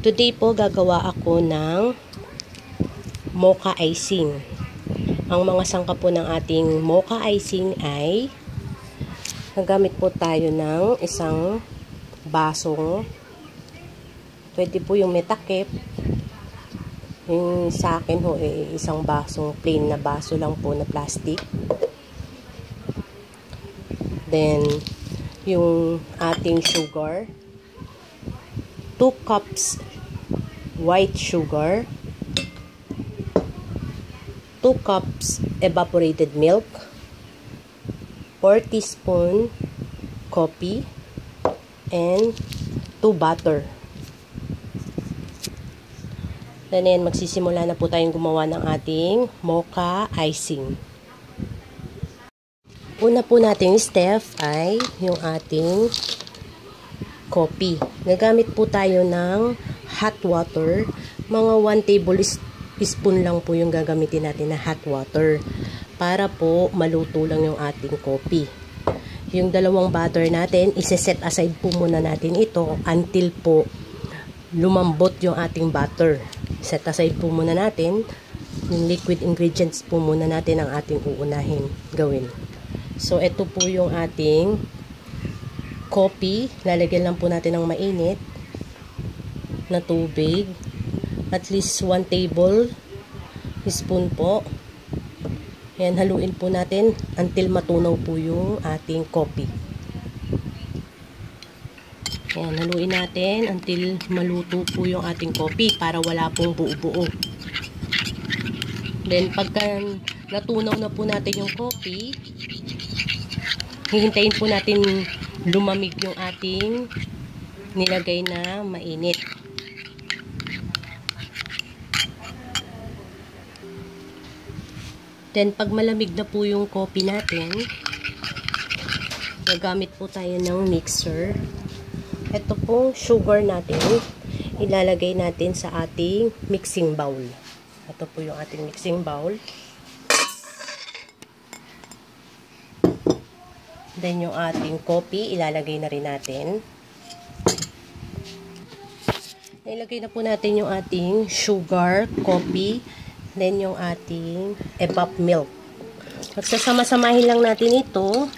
Today po gagawa ako ng mocha icing. Ang mga sangkap po ng ating mocha icing ay nagamit po tayo ng isang basong, pwede po yung metakip. Yung sa akin ho isang basong plain na baso lang po na plastic. Then yung ating sugar, 2 cups white sugar, 2 cups evaporated milk, 4 teaspoon coffee, and 2 butter. Then yan, magsisimula na po tayong gumawa ng ating mocha icing. Una po nating step ay yung ating coffee. Nagamit po tayo ng hot water. Mga 1 tablespoon lang po yung gagamitin natin na hot water para po maluto lang yung ating coffee. Yung dalawang butter natin, ise-set aside po muna natin ito until po lumambot yung ating butter. Set aside po muna natin yung liquid ingredients po muna natin ang ating uunahin gawin. So ito po yung ating coffee. Lalagyan lang po natin ng mainit na tubig. At least 1 tablespoon po. Ayan, haluin po natin until matunaw po yung ating coffee. Ayan, haluin natin until maluto po yung ating coffee para wala pong buo-buo. Then, pagka natunaw na po natin yung coffee, hihintayin po natin lumamig yung ating nilagay na mainit. Then, pag malamig na po yung coffee natin, gagamit po tayo ng mixer. Ito pong sugar natin, ilalagay natin sa ating mixing bowl. Ito po yung ating mixing bowl. Then, yung ating coffee, ilalagay na rin natin. Ilagay na po natin yung ating sugar, coffee, then yung ating evap milk. Magsasama-samahin lang natin ito.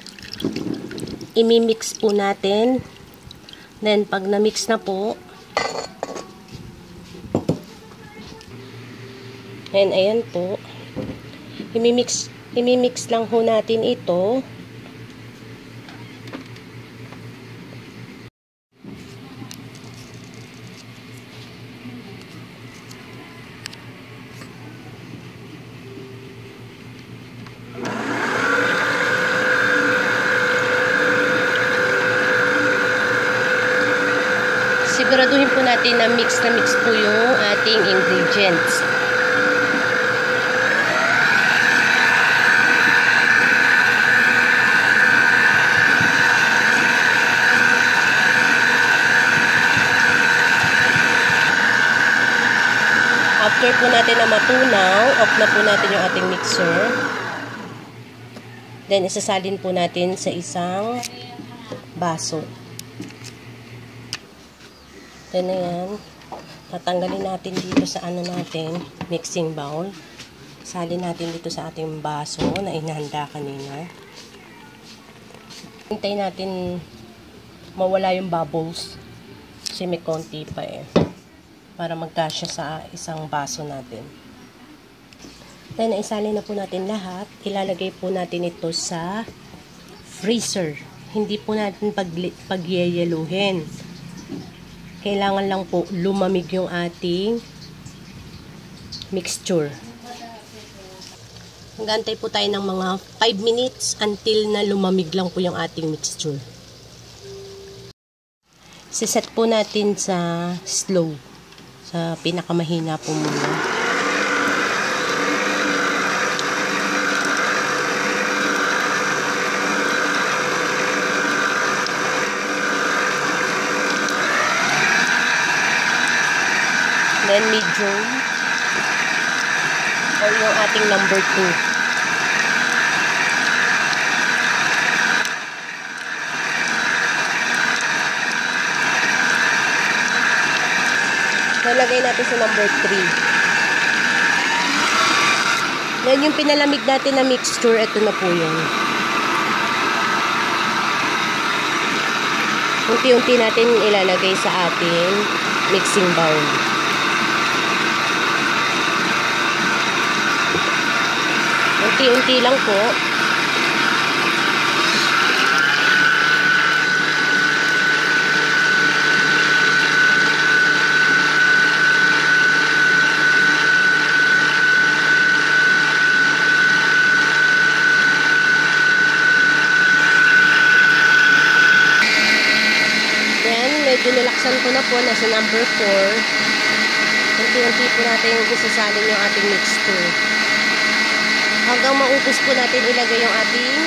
Imi-mix po natin. Then, pag na-mix na po, ayan po. Imi-mix lang ho natin ito. Siguraduhin po natin na mix po yung ating ingredients. After po natin na matunaw, off na po natin yung ating mixer. Then, isasalin po natin sa isang baso. Then, ayan. Tatanggalin natin dito sa natin, mixing bowl. Salin natin dito sa ating baso na inahanda kanina. Hintayin natin mawala yung bubbles. Kasi may konti pa para magkasya sa isang baso natin. Then, naisalin na po natin lahat. Ilalagay po natin ito sa freezer. Hindi po natin pagyeyeluhin. Kailangan lang po lumamig yung ating mixture. Magantay po tayo ng mga 5 minutes until na lumamig lang po yung ating mixture. Siset po natin sa slow. Sa pinakamahina po muna. Then medium or yung ating number 2. Nalagay natin sa number 3. Yan yung pinalamig natin na mixture. Ito na po yun. Unti-unti natin ilalagay sa ating mixing bowl. Unti-unti lang po. Medyo nilaksan ko na po, nasa number 4. Unti-unti po natin isasalin yung ating mixture. Hanggang maubos po natin ilagay yung ating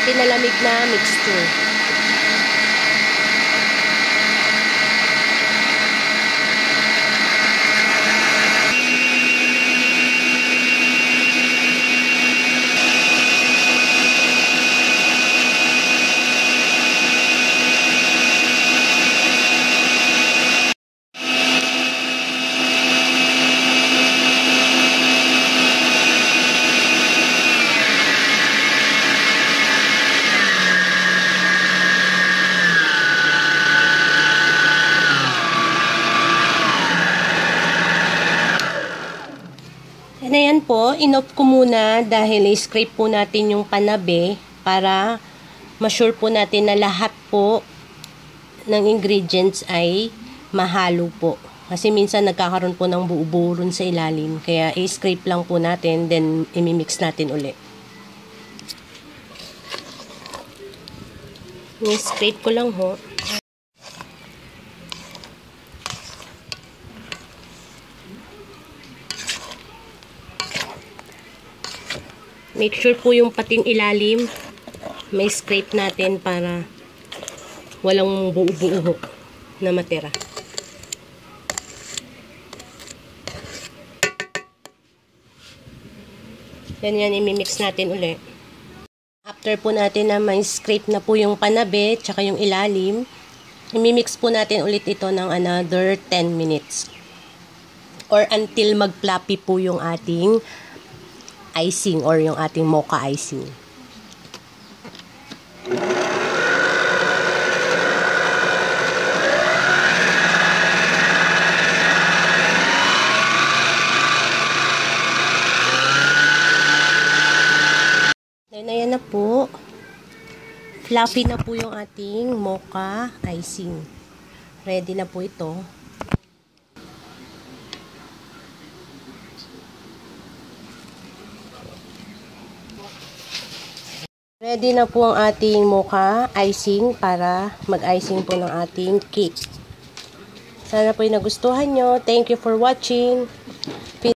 pinalamig na mixture. And ayan po, in-off ko muna dahil i-scrape po natin yung panabe para ma-sure po natin na lahat po ng ingredients ay mahalo po. Kasi minsan nagkakaroon po ng buo-buo ron sa ilalim. Kaya i-scrape lang po natin, then imimix natin ulit. I-scrape ko lang ho. Make sure po yung pating ilalim may scrape natin para walang buo-buo na matira. Yan, imimix natin ulit. After po natin na may scrape na po yung panabe tsaka yung ilalim, imimix po natin ulit ito ng another 10 minutes. Or until mag-fluffy po yung ating icing or yung ating mocha icing. Ayan na po. Fluffy na po yung ating mocha icing. Ready na po ito. Ready na po ang ating mocha icing para mag-icing po ng ating cake. Sana po yung nagustuhan nyo. Thank you for watching.